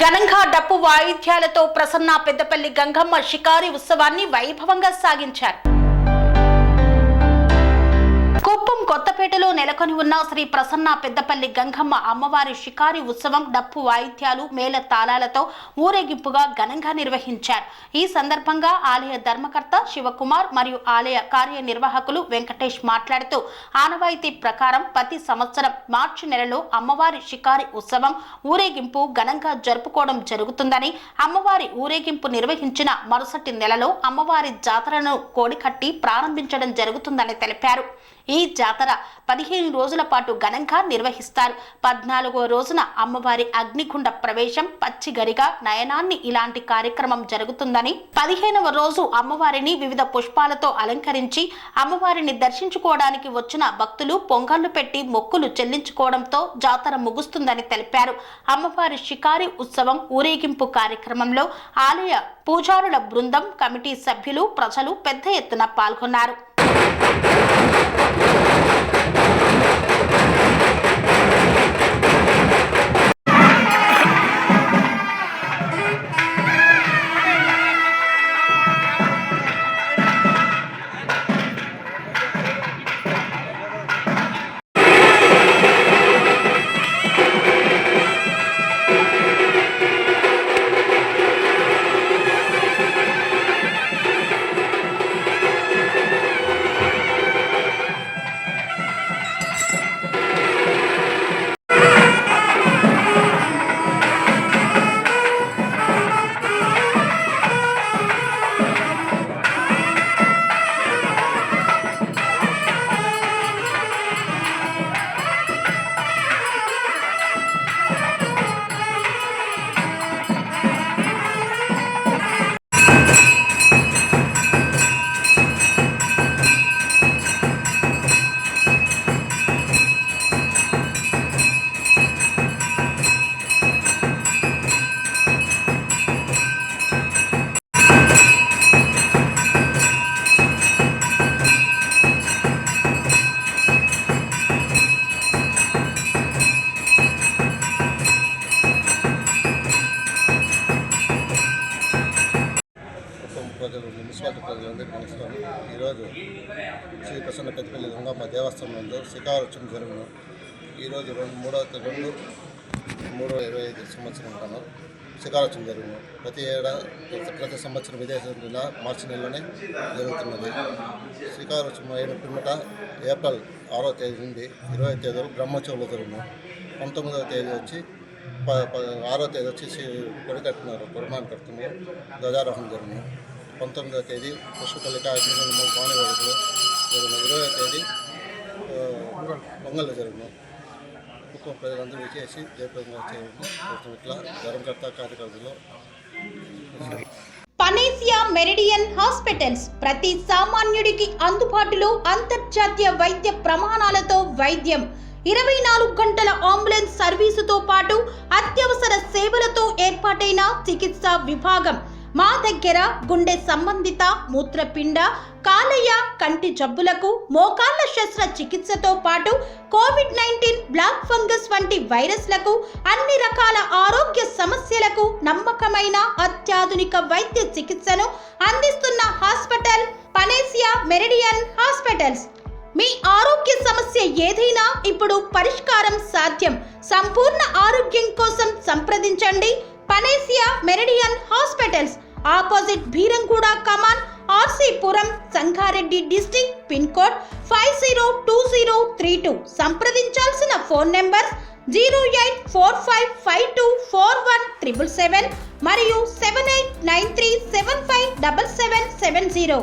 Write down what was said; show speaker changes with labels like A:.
A: ఘనంగా డప్పు వాయిద్యాలతో ప్రసన్న పెద్దపల్లి గంగమ్మ షికారి ఉత్సవాన్ని వైభవంగా సాగించారు. కుప్పం కొత్తపేటలో నెలకొని ఉన్న శ్రీ ప్రసన్న పెద్దపల్లి గంగమ్మ అమ్మవారి షికారి ఉత్సవం డప్పు వాయిద్యాలు మేళ తాళాలతో ఊరేగింపుగా ఘనంగా నిర్వహించారు. ఈ సందర్భంగా ఆలయ ధర్మకర్త శివకుమార్ మరియు ఆలయ కార్యనిర్వాహకులు వెంకటేష్ మాట్లాడుతూ ఆనవాయితీ ప్రకారం ప్రతి సంవత్సరం మార్చి నెలలో అమ్మవారి షికారి ఉత్సవం ఊరేగింపు ఘనంగా జరుపుకోవడం జరుగుతుందని, అమ్మవారి ఊరేగింపు నిర్వహించిన మరుసటి నెలలో అమ్మవారి జాతరను కోడికట్టి ప్రారంభించడం జరుగుతుందని తెలిపారు. ఈ జాతర 15 రోజుల పాటు ఘనంగా నిర్వహిస్తారు. 14వ రోజున అమ్మవారి అగ్నిగుండ ప్రవేశం, పచ్చిగరిక, నయనాన్ని ఇలాంటి కార్యక్రమం జరుగుతుందని, 15వ రోజు అమ్మవారిని వివిధ పుష్పాలతో అలంకరించి అమ్మవారిని దర్శించుకోవడానికి వచ్చిన భక్తులు పొంగళ్లు పెట్టి మొక్కులు చెల్లించుకోవడంతో జాతర ముగుస్తుందని తెలిపారు. అమ్మవారి షికారి ఉత్సవం ఊరేగింపు కార్యక్రమంలో ఆలయ పూజారుల బృందం, కమిటీ సభ్యులు, ప్రజలు పెద్ద ఎత్తున పాల్గొన్నారు.
B: మున్సిపాలిటీ ప్రజలందరికీ నమస్కారం. ఈరోజు శ్రీ ప్రసన్న పెద్దపల్లి గంగమ్మ దేవస్థానం నందు శిఖారోత్సవం జరుగును. ఈరోజు 3/3/25 సంవత్సరం ఉంటాను శిఖారోత్సవం జరుగును. ప్రతి సంవత్సరం ఇదే మార్చి నెలలోనే జరుగుతున్నది. శిఖారోత్సవం అయిన పిమ్మట ఏప్రిల్ 6వ తేదీ నుండి 20వ తేదీ వరకు బ్రహ్మోత్సవాలు జరుగును. 19వ తేదీ వచ్చి 6వ తేదీ వచ్చి కొడికట్టినారు, కొరమాన్ కడుతున్నారు, ధ్వజారోహణ జరుగును. 19వ తేదీ పుష్పపల్లిక భవన వేడుకలు జరుగును. 20వ తేదీ పొంగళ్ళు జరుగును. కుటుంబ ప్రజలందరూ విచేసి జయప్రదంగా చేయడం ఇట్లా ధర్మకర్త కార్యకర్తలు.
C: పనేసియా మెరిడియన్ హాస్పిటల్స్ ప్రతి సామాన్యుడికి అందుబాటులో అంతర్జాతీయ వైద్య ప్రమాణాలతో వైద్యం, 24 గంటల అంబులెన్స్ సర్వీసుతో పాటు అత్యవసర సేవలతో ఏర్పాటైన చికిత్సా విభాగం. మా దగ్గర గుండె సంబంధిత, మూత్రపిండ, కాలేయ, కంటి జబ్బులకు, మోకాళ్ల శస్త్ర చికిత్సతో పాటు కోవిడ్-19, బ్లాక్ ఫంగస్ వంటి వైరస్లకు, అన్ని రకాల ఆరోగ్య సమస్యలకు నమ్మకమైన అత్యాధునిక వైద్య చికిత్సను అందిస్తున్న హాస్పిటల్ పనేసియా మెరిడియన్ హాస్పిటల్స్. మీ ఆరోగ్య సమస్య ఏదైనా ఇప్పుడు పరిష్కారం సాధ్యం. సంపూర్ణ ఆరోగ్యం కోసం సంప్రదించండి Panacea Meridian hospitals, opposite Beeramguda కమాన్, RC Puram, Sangareddy district, pin code 502032. సంప్రదించాల్సిన ఫోన్ నెంబర్ 0845524177 మరియు 7893757770.